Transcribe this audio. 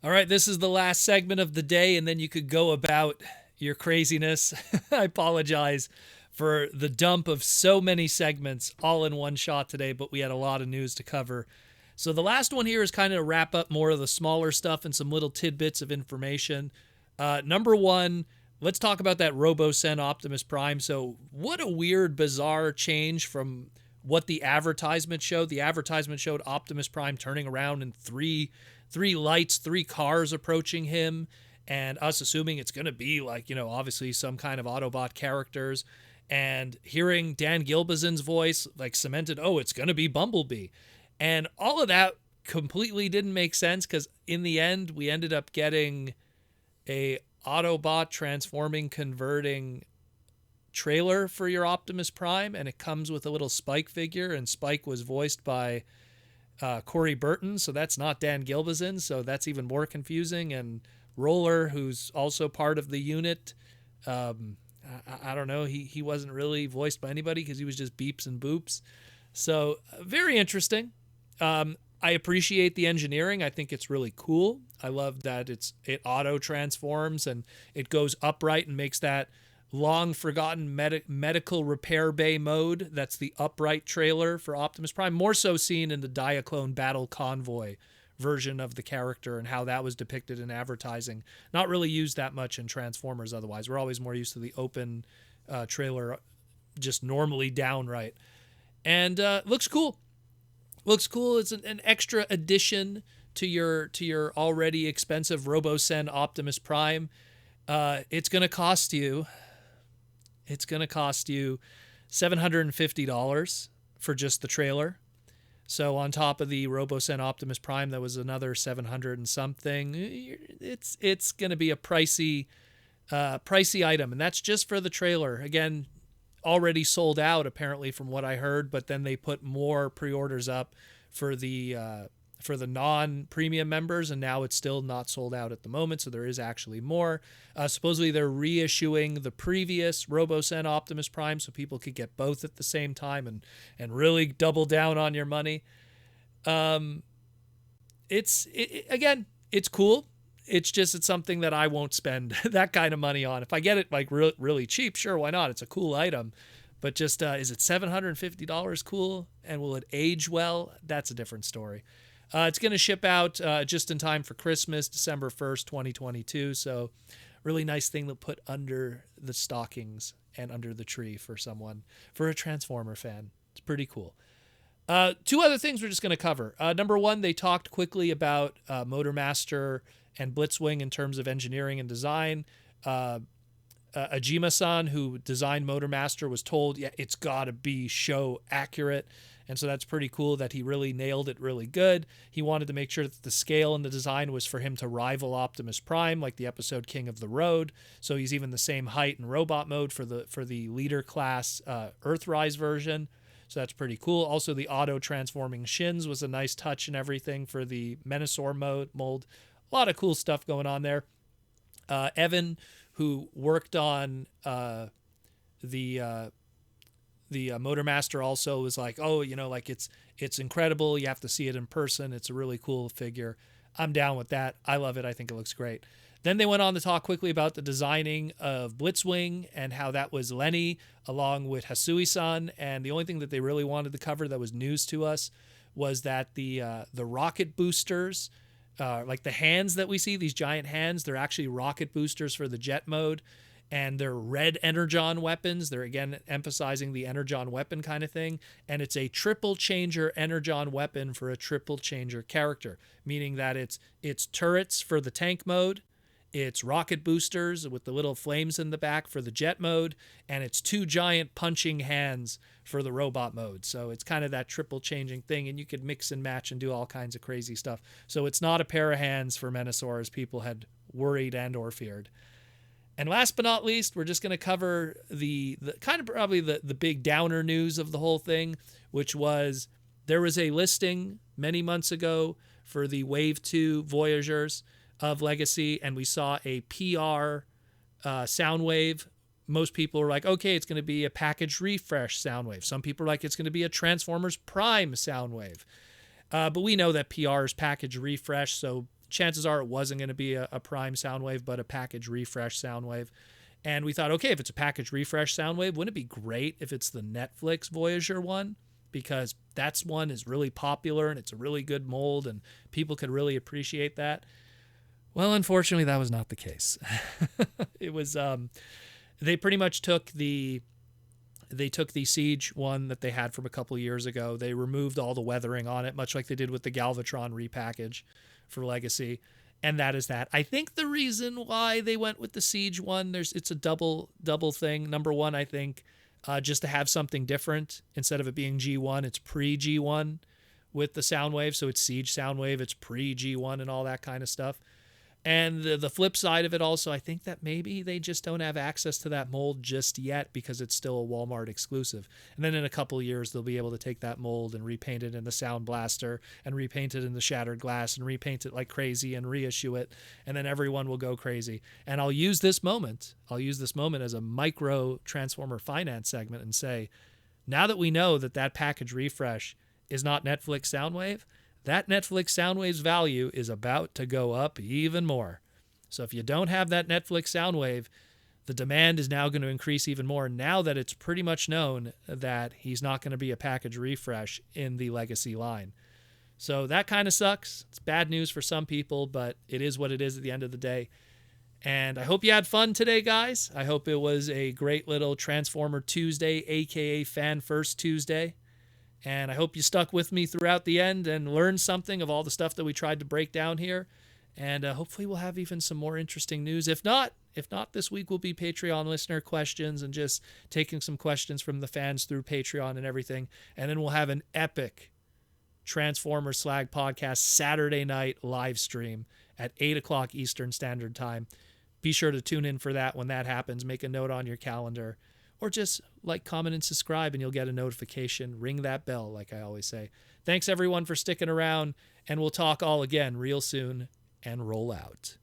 All right, this is the last segment of the day, and then you could go about your craziness. I apologize for the dump of so many segments all in one shot today, but we had a lot of news to cover. So the last one here is kind of wrap up more of the smaller stuff and some little tidbits of information. Number one, let's talk about that Robosen Optimus Prime. So what a weird, bizarre change from what the advertisement showed. The advertisement showed Optimus Prime turning around and three lights, three cars approaching him, and us assuming it's going to be like, obviously some kind of Autobot characters. And hearing Dan Gilbazin's voice like cemented, oh, it's going to be Bumblebee. And all of that completely didn't make sense because in the end, we ended up getting a Autobot transforming, converting trailer for your Optimus Prime, and it comes with a little Spike figure, and Spike was voiced by Corey Burton, so that's not Dan Gilbazin, so that's even more confusing. And Roller, who's also part of the unit, I don't know, he wasn't really voiced by anybody because he was just beeps and boops. So very interesting. I appreciate the engineering. I think it's really cool. I love that it auto transforms and it goes upright and makes that long forgotten medical repair bay mode. That's the upright trailer for Optimus Prime, more so seen in the Diaclone Battle Convoy version of the character and how that was depicted in advertising. Not really used that much in Transformers otherwise. We're always more used to the open trailer, just normally downright. And looks cool. Looks cool. It's an extra addition to your already expensive Robosen Optimus Prime. It's going to cost you $750 for just the trailer. So on top of the Robosen Optimus Prime, that was another 700 and something. It's going to be a pricey item, and that's just for the trailer. Again, already sold out apparently from what I heard, but then they put more pre-orders up for the non-premium members, and now it's still not sold out at the moment, so there is actually more. Supposedly they're reissuing the previous Robosen Optimus Prime so people could get both at the same time and really double down on your money. Again, it's cool. It's something that I won't spend that kind of money on. If I get it like really cheap, sure, why not? It's a cool item. But just is it $750 cool, and will it age well? That's a different story. It's going to ship out just in time for Christmas, December 1st, 2022. So really nice thing to put under the stockings and under the tree for a Transformer fan. It's pretty cool. Two other things we're just going to cover. Number one, they talked quickly about Motormaster and Blitzwing in terms of engineering and design. Ajima-san, who designed Motormaster, was told, yeah, it's got to be show accurate. And so that's pretty cool that he really nailed it really good. He wanted to make sure that the scale and the design was for him to rival Optimus Prime, like the episode King of the Road. So he's even the same height in robot mode for the leader class Earthrise version. So that's pretty cool. Also, the auto transforming shins was a nice touch and everything for the Menasor mold. A lot of cool stuff going on there. Evan, who worked on the Motormaster, also was like, oh, like it's incredible. You have to see it in person. It's a really cool figure. I'm down with that. I love it. I think it looks great. Then they went on to talk quickly about the designing of Blitzwing and how that was Lenny along with Hasui-san. And the only thing that they really wanted to cover that was news to us was that the rocket boosters, like the hands that we see, these giant hands, they're actually rocket boosters for the jet mode. And they're red Energon weapons. They're, again, emphasizing the Energon weapon kind of thing. And it's a triple changer Energon weapon for a triple changer character, meaning that it's turrets for the tank mode, it's rocket boosters with the little flames in the back for the jet mode, and it's two giant punching hands for the robot mode. So it's kind of that triple changing thing, and you could mix and match and do all kinds of crazy stuff. So it's not a pair of hands for Menasor as people had worried and or feared. And last but not least, we're just going to cover the kind of probably the big downer news of the whole thing, which was there was a listing many months ago for the Wave 2 Voyagers of Legacy, and we saw a PR Soundwave. Most people are like, okay, it's going to be a package refresh Soundwave. Some people are like, it's going to be a Transformers Prime Soundwave. But we know that PR is package refresh, so chances are it wasn't going to be a Prime Soundwave, but a package refresh Soundwave. And we thought, okay, if it's a package refresh Soundwave, wouldn't it be great if it's the Netflix Voyager one? Because that's one is really popular and it's a really good mold and people could really appreciate that. Well, unfortunately, that was not the case. It was, they pretty much took the Siege one that they had from a couple years ago. They removed all the weathering on it, much like they did with the Galvatron repackage for Legacy. And that is that. I think the reason why they went with the Siege one, it's a double thing. Number one, I think just to have something different. Instead of it being G1, it's pre-G1 with the Soundwave. So it's Siege Soundwave, it's pre-G1 and all that kind of stuff. And the flip side of it also, I think that maybe they just don't have access to that mold just yet because it's still a Walmart exclusive. And then in a couple of years, they'll be able to take that mold and repaint it in the Sound Blaster and repaint it in the Shattered Glass and repaint it like crazy and reissue it. And then everyone will go crazy. And I'll use this moment as a micro Transformer finance segment and say, now that we know that package refresh is not Netflix Soundwave, that Netflix Soundwave's value is about to go up even more. So if you don't have that Netflix Soundwave, the demand is now going to increase even more now that it's pretty much known that he's not going to be a package refresh in the Legacy line. So that kind of sucks. It's bad news for some people, but it is what it is at the end of the day. And I hope you had fun today, guys. I hope it was a great little Transformer Tuesday, aka Fan First Tuesday. And I hope you stuck with me throughout the end and learned something of all the stuff that we tried to break down here. And hopefully we'll have even some more interesting news. If not, this week will be Patreon listener questions and just taking some questions from the fans through Patreon and everything. And then we'll have an epic Transformer Slag podcast Saturday night live stream at 8 o'clock Eastern Standard Time. Be sure to tune in for that when that happens. Make a note on your calendar. Or just like, comment, and subscribe, and you'll get a notification. Ring that bell, like I always say. Thanks, everyone, for sticking around, and we'll talk all again real soon, and roll out.